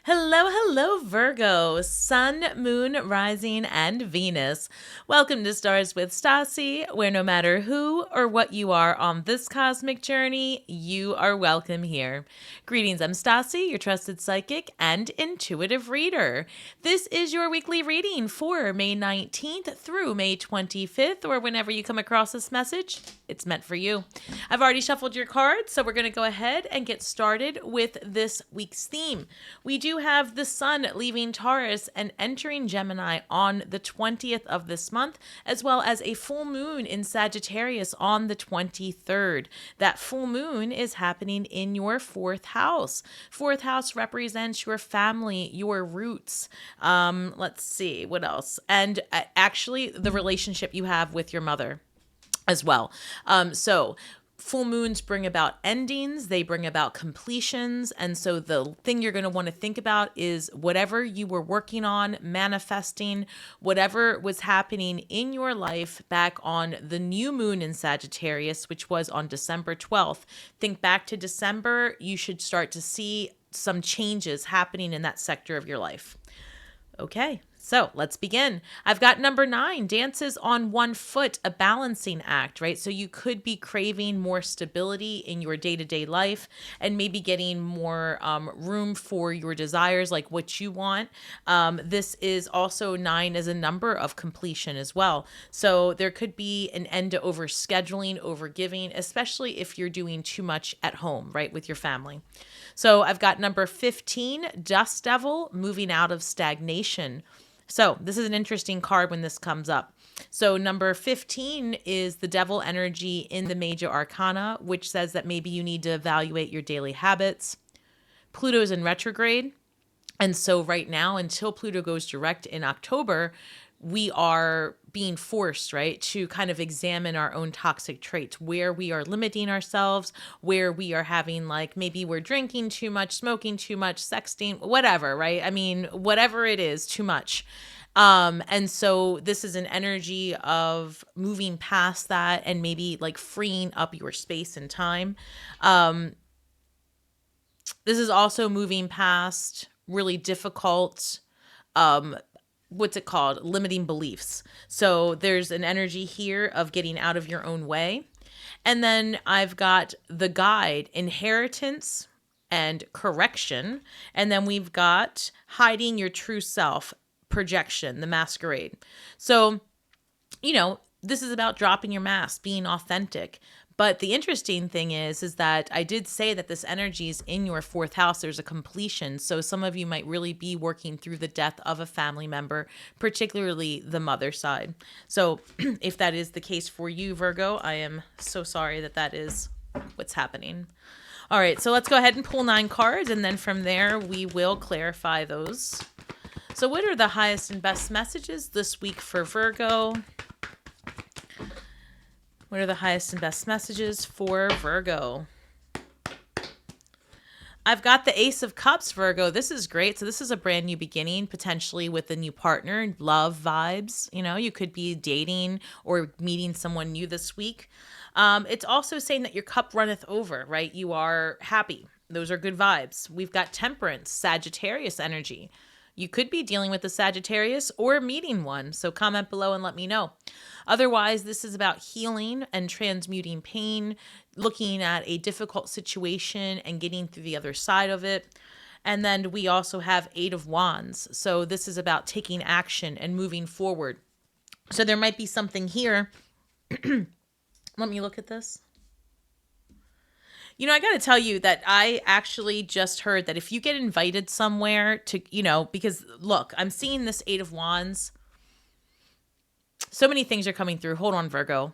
Hello, hello, Virgo, Sun, Moon, Rising, and Venus. Welcome to Stars with Stasi, where no matter who or what you are on this cosmic journey, you are welcome here. Greetings, I'm Stasi, your trusted psychic and intuitive reader. This is your weekly reading for May 19th through May 25th, or whenever you come across this message, it's meant for you. I've already shuffled your cards, so we're going to go ahead and get started with this week's theme. We do have the sun leaving Taurus and entering Gemini on the 20th of this month, as well as a full moon in Sagittarius on the 23rd. That full moon is happening in your fourth house. Fourth house represents your family, your roots. Let's see, what else? And actually, the relationship you have with your mother as well. So full moons bring about endings, they bring about completions. And so the thing you're going to want to think about is whatever you were working on, manifesting, whatever was happening in your life back on the new moon in Sagittarius, which was on December 12th. Think back to December, you should start to see some changes happening in that sector of your life. Okay, so let's begin. I've got number 9, dances on one foot, a balancing act, right? So you could be craving more stability in your day-to-day life and maybe getting more room for your desires, like what you want. This is also 9 as a number of completion as well. So there could be an end to overscheduling, overgiving, especially if you're doing too much at home, right, with your family. So I've got number 15, Dust Devil, moving out of stagnation. So this is an interesting card when this comes up. So number 15 is the devil energy in the major arcana, which says that maybe you need to evaluate your daily habits. Pluto's in retrograde. And so right now, until Pluto goes direct in October, we are being forced, right, to kind of examine our own toxic traits, where we are limiting ourselves, where we are having, like, maybe we're drinking too much, smoking too much, sexting, whatever, right? I mean, whatever it is, too much. And so this is an energy of moving past that and maybe like freeing up your space and time. This is also moving past really difficult, what's it called? Limiting beliefs. So there's an energy here of getting out of your own way. And then I've got the guide, inheritance and correction. And then we've got hiding your true self, projection, the masquerade. So, this is about dropping your mask, being authentic. But the interesting thing is that I did say that this energy is in your fourth house. There's a completion. So some of you might really be working through the death of a family member, particularly the mother side. So if that is the case for you, Virgo, I am so sorry that is what's happening. All right, so let's go ahead and pull 9 cards. And then from there, we will clarify those. So what are the highest and best messages this week for Virgo? What are the highest and best messages for Virgo? I've got the Ace of Cups, Virgo. This is great. So this is a brand new beginning, potentially with a new partner, love vibes. You could be dating or meeting someone new this week. It's also saying that your cup runneth over, right? You are happy. Those are good vibes. We've got Temperance, Sagittarius energy. You could be dealing with a Sagittarius or meeting one, so comment below and let me know. Otherwise, this is about healing and transmuting pain, looking at a difficult situation and getting through the other side of it. And then we also have 8 of Wands. So this is about taking action and moving forward. So there might be something here. Let me look at this. I got to tell you that I actually just heard that if you get invited somewhere to, because look, I'm seeing this 8 of Wands. So many things are coming through. Hold on, Virgo.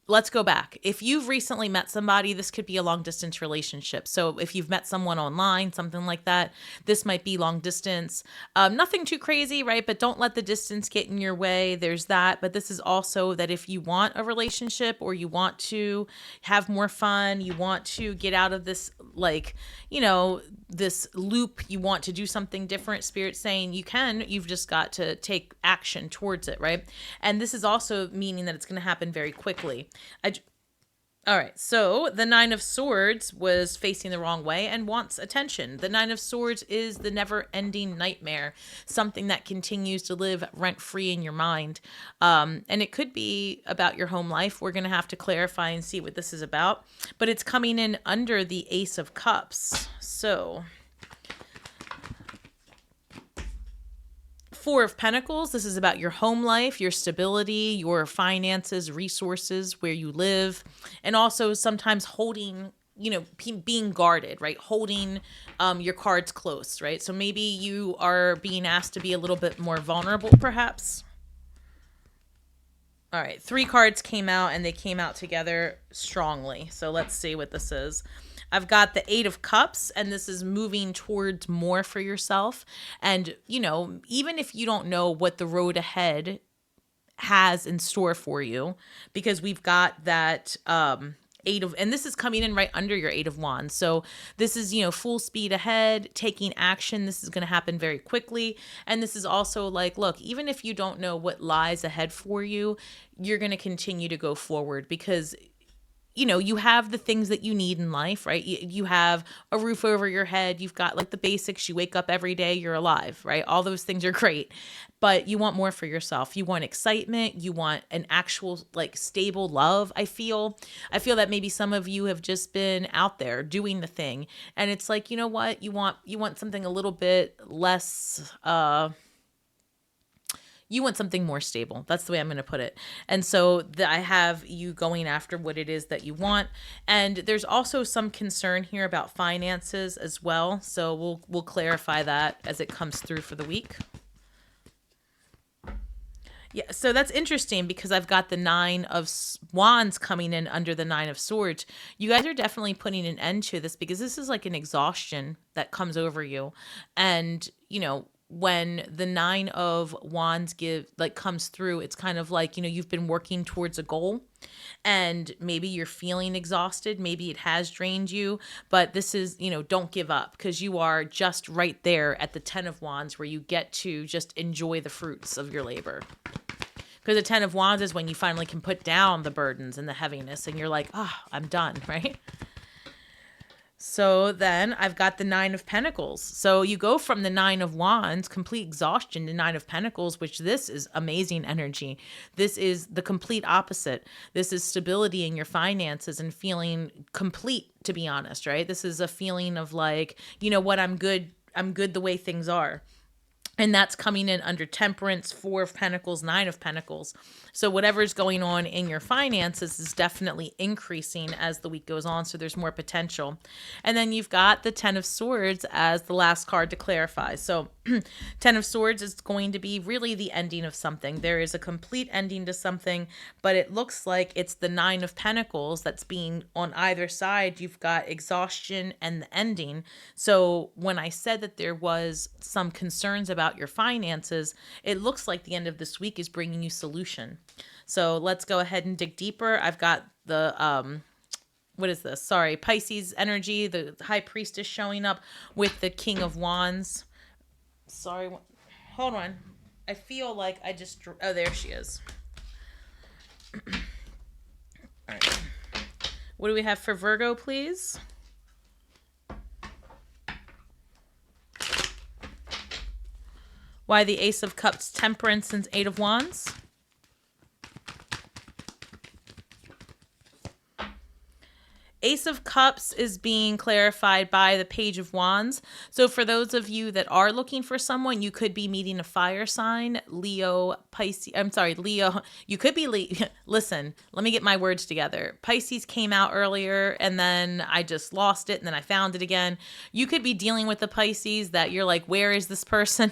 Let's go back. If you've recently met somebody, this could be a long distance relationship. So if you've met someone online, something like that, this might be long distance. Nothing too crazy, right? But don't let the distance get in your way. There's that. But this is also that if you want a relationship or you want to have more fun, you want to get out of this, this loop, you want to do something different, Spirit's saying you've just got to take action towards it, right? And this is also meaning that it's going to happen very quickly. All right, so the Nine of Swords was facing the wrong way and wants attention. The Nine of Swords is the never-ending nightmare, something that continues to live rent-free in your mind. And it could be about your home life. We're going to have to clarify and see what this is about. But it's coming in under the Ace of Cups. So Four of Pentacles, this is about your home life, your stability, your finances, resources, where you live, and also sometimes holding, being guarded, right? Holding your cards close, right? So maybe you are being asked to be a little bit more vulnerable, perhaps. All right, 3 cards came out and they came out together strongly. So let's see what this is. I've got the 8 of Cups, and this is moving towards more for yourself. And, even if you don't know what the road ahead has in store for you, because we've got that and this is coming in right under your 8 of Wands. So this is, full speed ahead, taking action. This is going to happen very quickly. And this is also like, look, even if you don't know what lies ahead for you, you're going to continue to go forward because you have the things that you need in life, right? You have a roof over your head. You've got like the basics. You wake up every day, you're alive, right? All those things are great, but you want more for yourself. You want excitement. You want an actual like stable love. I feel that maybe some of you have just been out there doing the thing. And it's like, you know what? You want something a little bit less, you want something more stable. That's the way I'm going to put it. And so I have you going after what it is that you want. And there's also some concern here about finances as well. So we'll clarify that as it comes through for the week. Yeah, so that's interesting because I've got the 9 of Wands coming in under the 9 of Swords. You guys are definitely putting an end to this because this is like an exhaustion that comes over you. And, when the 9 of Wands comes through, it's kind of like, you've been working towards a goal and maybe you're feeling exhausted. Maybe it has drained you, but this is, don't give up because you are just right there at the 10 of Wands where you get to just enjoy the fruits of your labor. Because the 10 of Wands is when you finally can put down the burdens and the heaviness and you're like, I'm done, right? So then I've got the 9 of Pentacles. So you go from the 9 of Wands, complete exhaustion, to 9 of Pentacles, which this is amazing energy. This is the complete opposite. This is stability in your finances and feeling complete, to be honest, right? This is a feeling of like, you know what, I'm good the way things are. And that's coming in under Temperance, 4 of Pentacles, 9 of Pentacles. So whatever's going on in your finances is definitely increasing as the week goes on. So there's more potential. And then you've got the 10 of Swords as the last card to clarify. So 10 of Swords is going to be really the ending of something. There is a complete ending to something, but it looks like it's the 9 of Pentacles that's being on either side. You've got exhaustion and the ending. So when I said that there was some concerns about your finances, it looks like the end of this week is bringing you solution. So let's go ahead and dig deeper. I've got the what is this? Sorry, Pisces energy. The High Priestess showing up with the King of Wands. Sorry, hold on. I feel like I just... Oh, there she is. All right. What do we have for Virgo, please? Why the Ace of Cups, Temperance, and 8 of Wands? Ace of Cups is being clarified by the Page of Wands. So for those of you that are looking for someone, you could be meeting a fire sign, Leo, Pisces. I'm sorry, Leo. You could be Listen, let me get my words together. Pisces came out earlier and then I just lost it and then I found it again. You could be dealing with the Pisces that you're like, where is this person?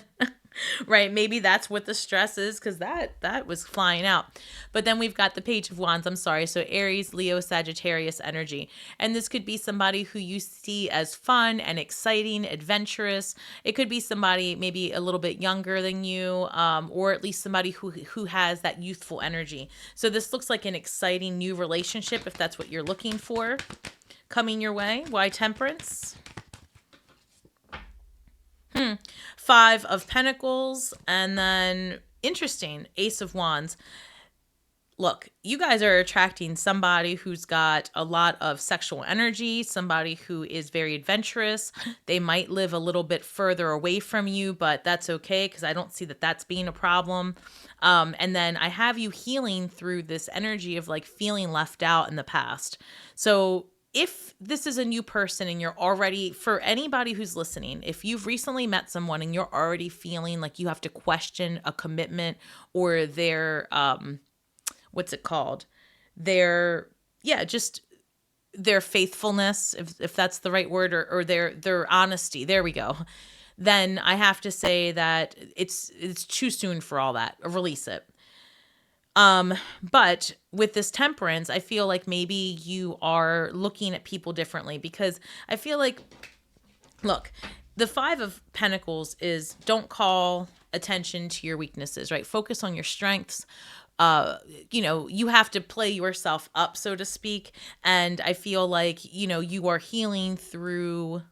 Right, maybe that's what the stress is because that was flying out. But then we've got the Page of Wands. I'm sorry. So Aries, Leo, Sagittarius energy. And this could be somebody who you see as fun and exciting, adventurous. It could be somebody maybe a little bit younger than you, or at least somebody who has that youthful energy. So this looks like an exciting new relationship if that's what you're looking for coming your way. Why Temperance? 5 of Pentacles, and then interesting, Ace of Wands. look, you guys are attracting somebody who's got a lot of sexual energy, somebody who is very adventurous. They might live a little bit further away from you, but that's okay because I don't see that that's being a problem. And then I have you healing through this energy of like feeling left out in the past. So if this is a new person and you're already, for anybody who's listening, if you've recently met someone and you're already feeling like you have to question a commitment or their, what's it called? Their, yeah, just their faithfulness, if that's the right word, or their honesty. There we go. Then I have to say that it's too soon for all that. Release it. But with this temperance, I feel like maybe you are looking at people differently because I feel like, look, the Five of Pentacles is don't call attention to your weaknesses, right? Focus on your strengths. You have to play yourself up, so to speak. And I feel like, you are healing through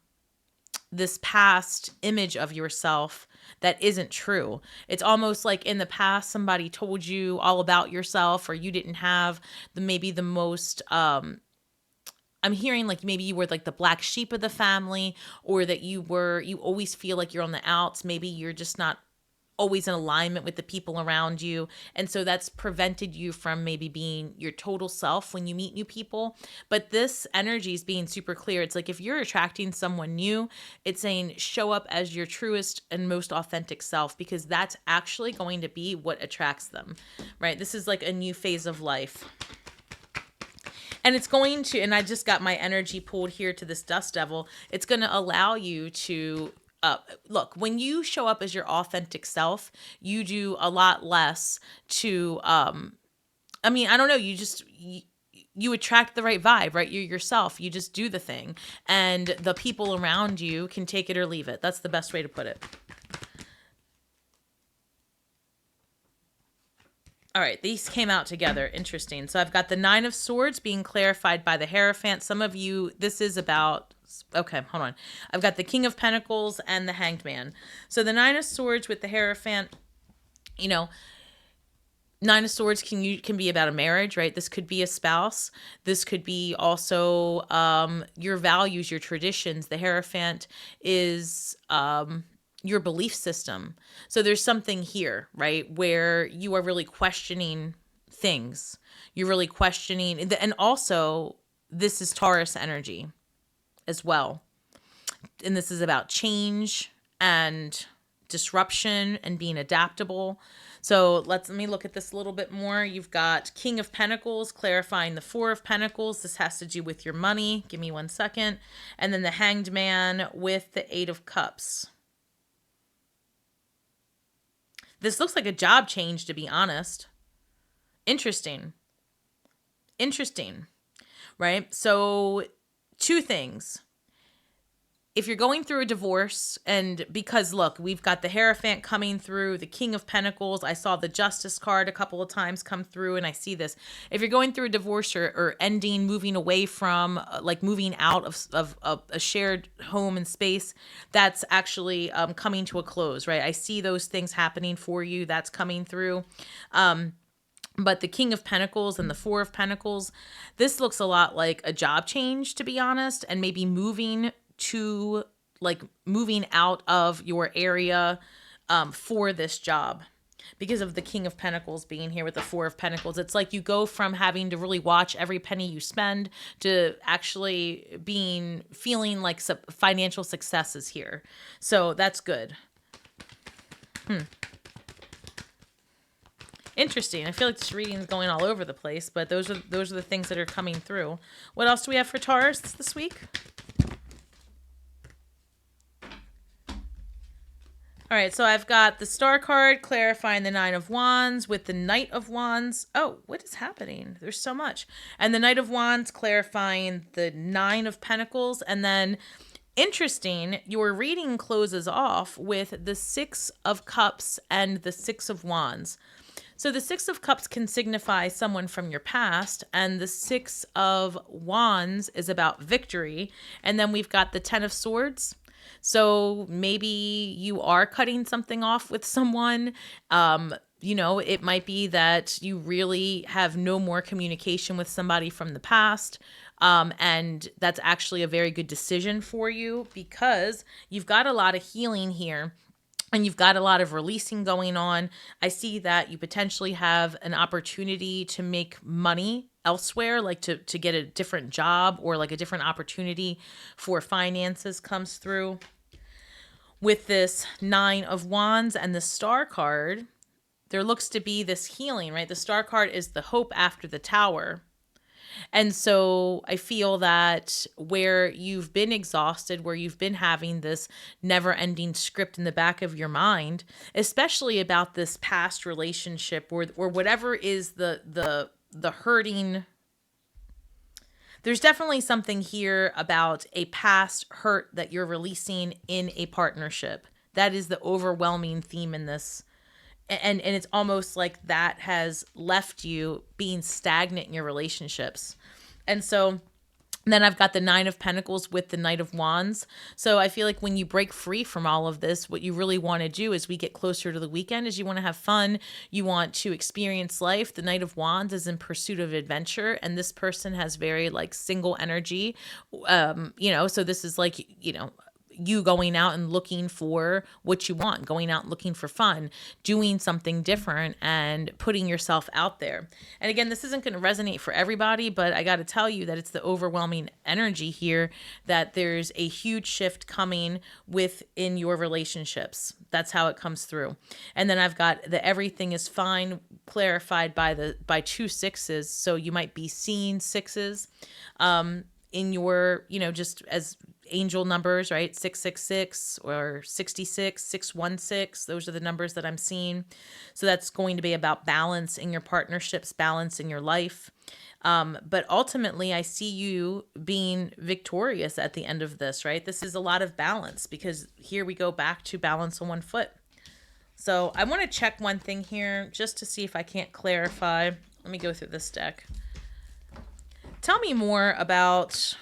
this past image of yourself that isn't true. It's almost like in the past, somebody told you all about yourself, or you didn't have maybe the most, I'm hearing like maybe you were like the black sheep of the family, or that you always feel like you're on the outs. Maybe you're just not always in alignment with the people around you. And so that's prevented you from maybe being your total self when you meet new people. But this energy is being super clear. It's like if you're attracting someone new, it's saying show up as your truest and most authentic self, because that's actually going to be what attracts them, right? This is like a new phase of life. And it's going to, and I just got my energy pulled here to this dust devil. It's going to allow you to, look, when you show up as your authentic self, you do a lot less to, I don't know, you attract the right vibe, right? You're yourself. You just do the thing. And the people around you can take it or leave it. That's the best way to put it. All right, these came out together. Interesting. So I've got the Nine of Swords being clarified by the Hierophant. Some of you, this is about, okay, hold on. I've got the King of Pentacles and the Hanged Man. So the Nine of Swords with the Hierophant, Nine of Swords can be about a marriage, right? This could be a spouse. This could be also your values, your traditions. The Hierophant is your belief system. So there's something here, right, where you are really questioning things. You're really questioning, and also this is Taurus energy as well. And this is about change and disruption and being adaptable. So let me look at this a little bit more. You've got King of Pentacles clarifying the Four of Pentacles. This has to do with your money. Give me 1 second. And then the Hanged Man with the Eight of Cups. This looks like a job change, to be honest. Interesting, right? So 2 things. If you're going through a divorce, and because look, we've got the Hierophant coming through, the King of Pentacles. I saw the Justice card a couple of times come through, and I see this. If you're going through a divorce or ending, moving away from, like moving out of a shared home and space, that's actually coming to a close, right? I see those things happening for you. That's coming through. But the King of Pentacles and the Four of Pentacles, this looks a lot like a job change, to be honest, and maybe moving out of your area for this job, because of the King of Pentacles being here with the Four of Pentacles. It's like you go from having to really watch every penny you spend to actually feeling like financial success is here. So that's good. Interesting. I feel like this reading is going all over the place, but those are the things that are coming through. What else do we have for Taurus this week? All right, so I've got the Star card clarifying the Nine of Wands with the Knight of Wands. Oh, what is happening? There's so much. And the Knight of Wands clarifying the Nine of Pentacles. And then, interesting, your reading closes off with the Six of Cups and the Six of Wands. So the Six of Cups can signify someone from your past, and the Six of Wands is about victory. And then we've got the Ten of Swords. So maybe you are cutting something off with someone. It might be that you really have no more communication with somebody from the past. And that's actually a very good decision for you because you've got a lot of healing here and you've got a lot of releasing going on. I see that you potentially have an opportunity to make money elsewhere, like to get a different job or like a different opportunity for finances comes through. With this 9 of Wands and the Star card, there looks to be this healing, right? The Star card is the hope after the Tower. And so I feel that where you've been exhausted, where you've been having this never ending script in the back of your mind, especially about this past relationship or whatever is the hurting. There's definitely something here about a past hurt that you're releasing in a partnership. That is the overwhelming theme in this. And it's almost like that has left you being stagnant in your relationships. And so then I've got the 9 of Pentacles with the Knight of Wands. So I feel like when you break free from all of this, what you really want to do as we get closer to the weekend is you want to have fun. You want to experience life. The Knight of Wands is in pursuit of adventure. And this person has very like single energy. So this is like, you going out and looking for what you want, going out and looking for fun, doing something different and putting yourself out there. And again, this isn't going to resonate for everybody, but I got to tell you that it's the overwhelming energy here that there's a huge shift coming within your relationships. That's how it comes through. And then I've got the everything is fine clarified by 2 sixes. So you might be seeing sixes in your, just as angel numbers, right? 666 or 66, 616. Those are the numbers that I'm seeing. So that's going to be about balance in your partnerships, balance in your life. But ultimately, I see you being victorious at the end of this, right? This is a lot of balance because here we go back to balance on one foot. So I want to check one thing here just to see if I can't clarify. Let me go through this deck. Tell me more about...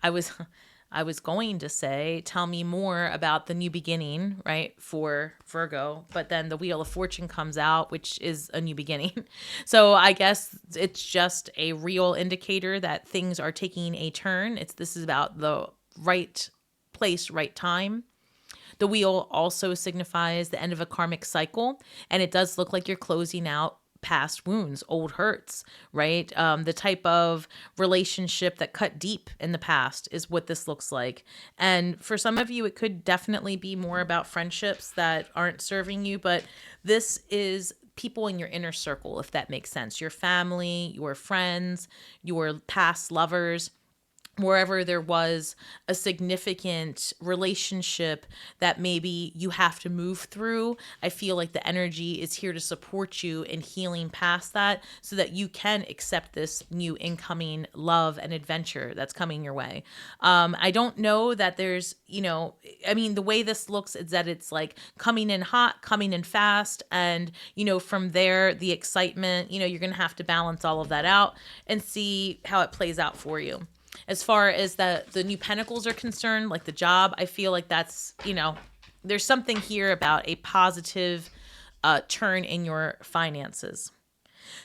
I was going to say, tell me more about the new beginning, right, for Virgo, but then the Wheel of Fortune comes out, which is a new beginning. So I guess it's just a real indicator that things are taking a turn. This is about the right place, right time. The wheel also signifies the end of a karmic cycle, and it does look like you're closing out past wounds, old hurts, right? The type of relationship that cut deep in the past is what this looks like. And for some of you, it could definitely be more about friendships that aren't serving you, but this is people in your inner circle, if that makes sense. Your family, your friends, your past lovers, wherever there was a significant relationship that maybe you have to move through. I feel like the energy is here to support you in healing past that so that you can accept this new incoming love and adventure that's coming your way. I don't know that there's, the way this looks is that it's like coming in hot, coming in fast. And, from there, the excitement, you're going to have to balance all of that out and see how it plays out for you. As far as the new pentacles are concerned, like the job, I feel like that's, there's something here about a positive turn in your finances.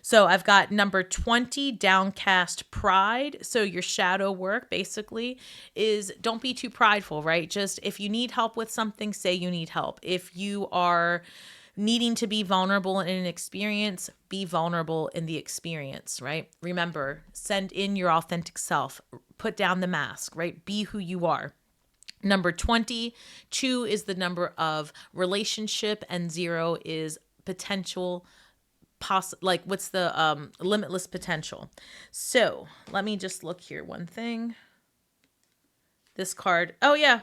So I've got number 20, downcast pride. So your shadow work basically is don't be too prideful, right? Just if you need help with something, say you need help. If you are needing to be vulnerable in an experience, be vulnerable in the experience, right? Remember, send in your authentic self, put down the mask, right? Be who you are. Number 20, 2 is the number of relationship and 0 is potential, what's the limitless potential. So let me just look here one thing. This card, oh yeah,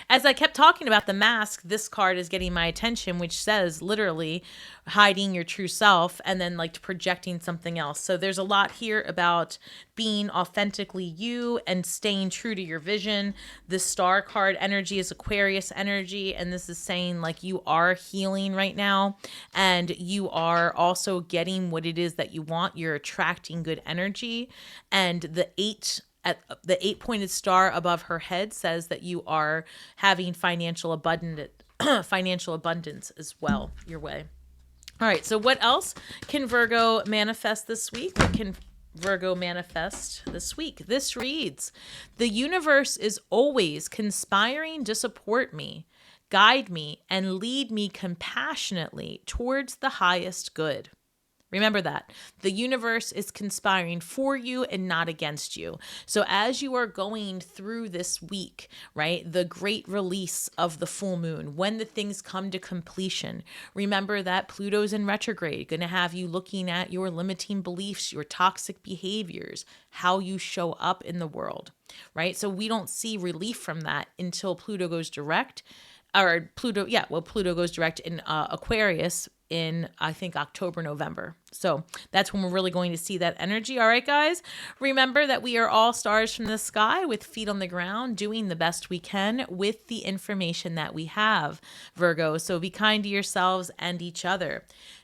as I kept talking about the mask, this card is getting my attention, which says literally hiding your true self and then like projecting something else. So there's a lot here about being authentically you and staying true to your vision. The star card energy is Aquarius energy, and this is saying like you are healing right now and you are also getting what it is that you want. You're attracting good energy, and the 8 at the 8-pointed star above her head says that you are having financial financial abundance as well your way. All right, so what else can Virgo manifest this week? What can Virgo manifest this week? This reads, the universe is always conspiring to support me, guide me, and lead me compassionately towards the highest good. Remember that. The universe is conspiring for you and not against you. So as you are going through this week, right, the great release of the full moon, when the things come to completion, remember that Pluto's in retrograde, going to have you looking at your limiting beliefs, your toxic behaviors, how you show up in the world, right? So we don't see relief from that until Pluto goes direct. Pluto goes direct in Aquarius in, I think, October, November. So that's when we're really going to see that energy. All right, guys, remember that we are all stars from the sky with feet on the ground, doing the best we can with the information that we have, Virgo. So be kind to yourselves and each other.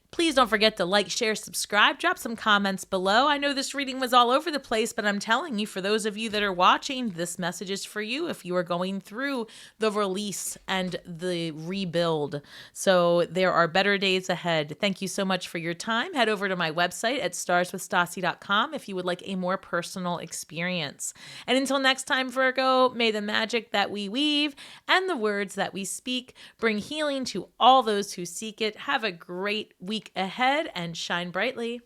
Please don't forget to like, share, subscribe, drop some comments below. I know this reading was all over the place, but I'm telling you, for those of you that are watching, this message is for you if you are going through the release and the rebuild. So there are better days ahead. Thank you so much for your time. Head over to my website at starswithstasi.com if you would like a more personal experience. And until next time, Virgo, may the magic that we weave and the words that we speak bring healing to all those who seek it. Have a great week ahead and shine brightly.